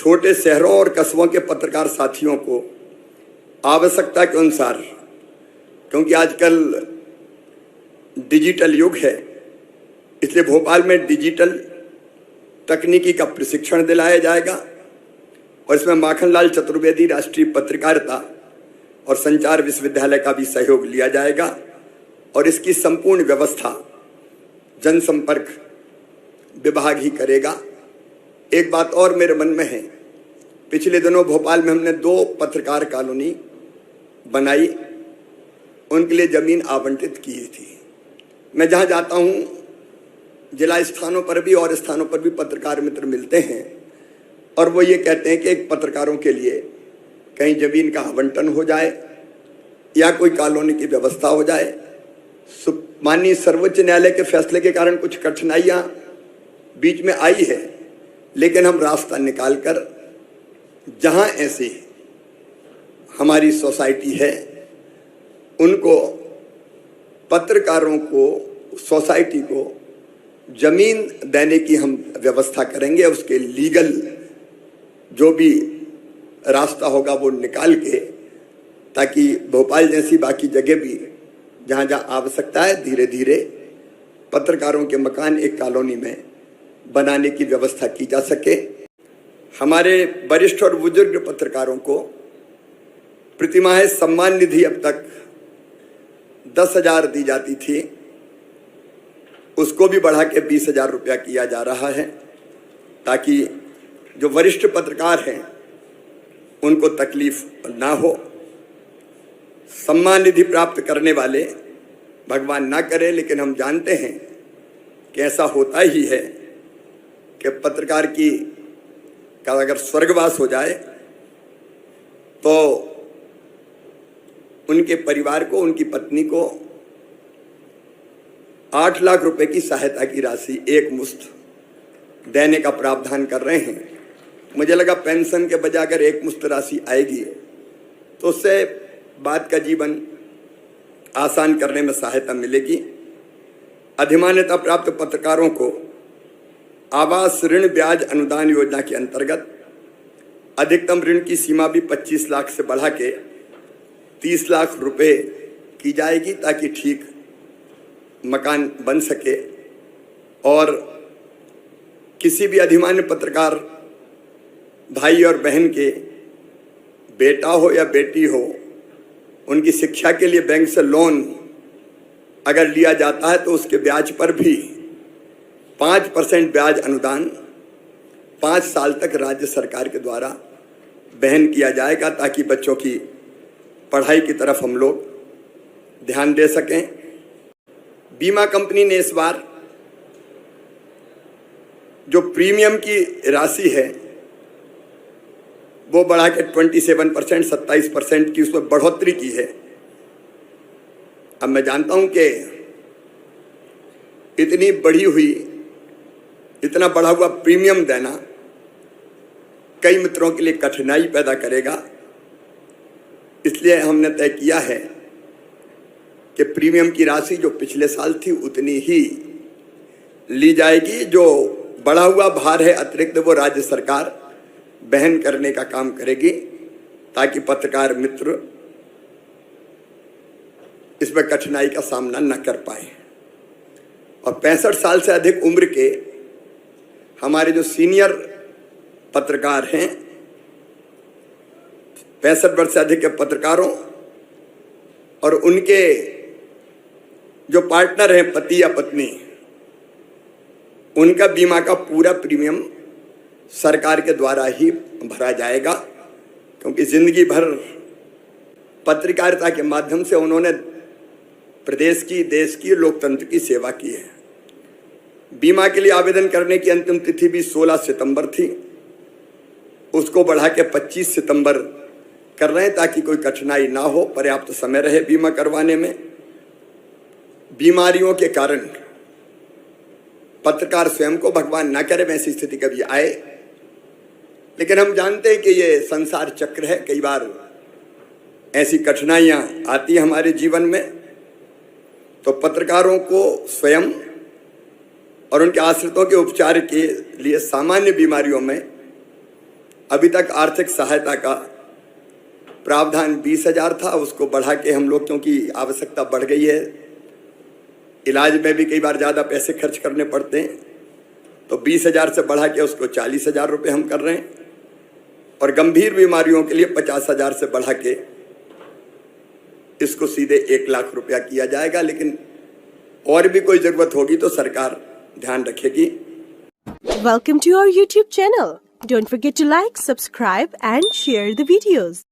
छोटे शहरों और कस्बों के पत्रकार साथियों को आवश्यकता के अनुसार, क्योंकि आजकल डिजिटल युग है, इसलिए भोपाल में डिजिटल तकनीकी का प्रशिक्षण दिलाया जाएगा और इसमें माखनलाल चतुर्वेदी राष्ट्रीय पत्रकारिता और संचार विश्वविद्यालय का भी सहयोग लिया जाएगा और इसकी संपूर्ण व्यवस्था जनसंपर्क विभाग ही करेगा। एक बात और मेरे मन में है, पिछले दिनों भोपाल में हमने 2 पत्रकार कॉलोनी बनाई, उनके लिए जमीन आवंटित की थी। मैं जहाँ जाता हूँ जिला स्थानों पर भी और स्थानों पर भी पत्रकार मित्र मिलते हैं और वो ये कहते हैं कि एक पत्रकारों के लिए कहीं जमीन का आवंटन हो जाए या कोई कॉलोनी की व्यवस्था हो जाए। माननीय सर्वोच्च न्यायालय के फैसले के कारण कुछ कठिनाइयाँ बीच में आई है, लेकिन हम रास्ता निकालकर जहाँ ऐसी हमारी सोसाइटी है उनको, पत्रकारों को, सोसाइटी को जमीन देने की हम व्यवस्था करेंगे। उसके लीगल जो भी रास्ता होगा वो निकाल के, ताकि भोपाल जैसी बाकी जगह भी जहाँ जहाँ आवश्यकता है धीरे धीरे पत्रकारों के मकान एक कॉलोनी में बनाने की व्यवस्था की जा सके। हमारे वरिष्ठ और बुजुर्ग पत्रकारों को प्रतिमाह सम्मान निधि अब तक 10,000 दी जाती थी, उसको भी बढ़ा के 20,000 रुपया किया जा रहा है, ताकि जो वरिष्ठ पत्रकार हैं उनको तकलीफ ना हो। सम्मान निधि प्राप्त करने वाले भगवान ना करे, लेकिन हम जानते हैं कि ऐसा होता ही है कि पत्रकार का अगर स्वर्गवास हो जाए तो उनके परिवार को, उनकी पत्नी को 8 लाख रुपए की सहायता की राशि एक मुश्त देने का प्रावधान कर रहे हैं। मुझे लगा पेंशन के बजाय अगर एक मुश्त राशि आएगी तो उससे बात का जीवन आसान करने में सहायता मिलेगी। अधिमान्यता प्राप्त पत्रकारों को आवास ऋण ब्याज अनुदान योजना के अंतर्गत अधिकतम ऋण की सीमा भी 25 लाख से बढ़ा के 30 लाख रुपए की जाएगी, ताकि ठीक मकान बन सके और किसी भी अधिमान्य पत्रकार भाई और बहन के बेटा हो या बेटी हो, उनकी शिक्षा के लिए बैंक से लोन अगर लिया जाता है तो उसके ब्याज पर भी 5% ब्याज अनुदान 5 साल तक राज्य सरकार के द्वारा वहन किया जाएगा, ताकि बच्चों की पढ़ाई की तरफ हम लोग ध्यान दे सकें। बीमा कंपनी ने इस बार जो प्रीमियम की राशि है वो बढ़ा के 27%, 27% की उसमें बढ़ोतरी की है। अब मैं जानता हूं कि इतनी बढ़ी हुई, इतना बढ़ा हुआ प्रीमियम देना कई मित्रों के लिए कठिनाई पैदा करेगा, इसलिए हमने तय किया है कि प्रीमियम की राशि जो पिछले साल थी उतनी ही ली जाएगी। जो बढ़ा हुआ भार है अतिरिक्त वो राज्य सरकार वहन करने का काम करेगी, ताकि पत्रकार मित्र इसमें कठिनाई का सामना न कर पाए। और 65 साल से अधिक उम्र के हमारे जो सीनियर पत्रकार हैं, 65 वर्ष से अधिक के पत्रकारों और उनके जो पार्टनर हैं, पति या पत्नी, उनका बीमा का पूरा प्रीमियम सरकार के द्वारा ही भरा जाएगा, क्योंकि जिंदगी भर पत्रकारिता के माध्यम से उन्होंने प्रदेश की, देश की, लोकतंत्र की सेवा की है। बीमा के लिए आवेदन करने की अंतिम तिथि भी 16 सितंबर थी, उसको बढ़ा के 25 सितंबर कर रहे हैं, ताकि कोई कठिनाई ना हो, पर्याप्त समय रहे बीमा करवाने में। बीमारियों के कारण पत्रकार स्वयं को, भगवान ना करे वैसी स्थिति कभी आए, लेकिन हम जानते हैं कि ये संसार चक्र है, कई बार ऐसी कठिनाइयां आती हैं हमारे जीवन में। तो पत्रकारों को स्वयं और उनके आश्रितों के उपचार के लिए सामान्य बीमारियों में अभी तक आर्थिक सहायता का प्रावधान 20,000 था, उसको बढ़ा के हम लोग, क्योंकि आवश्यकता बढ़ गई है, इलाज में भी कई बार ज़्यादा पैसे खर्च करने पड़ते हैं, तो 20,000 से बढ़ा के उसको 40,000 रुपये हम कर रहे हैं। और गंभीर बीमारियों के लिए 50,000 से बढ़ा के इसको सीधे 1 लाख रुपया किया जाएगा। लेकिन और भी कोई जरूरत होगी तो सरकार ध्यान रखेगी। Welcome to our YouTube channel. Don't forget to like, subscribe and share the videos.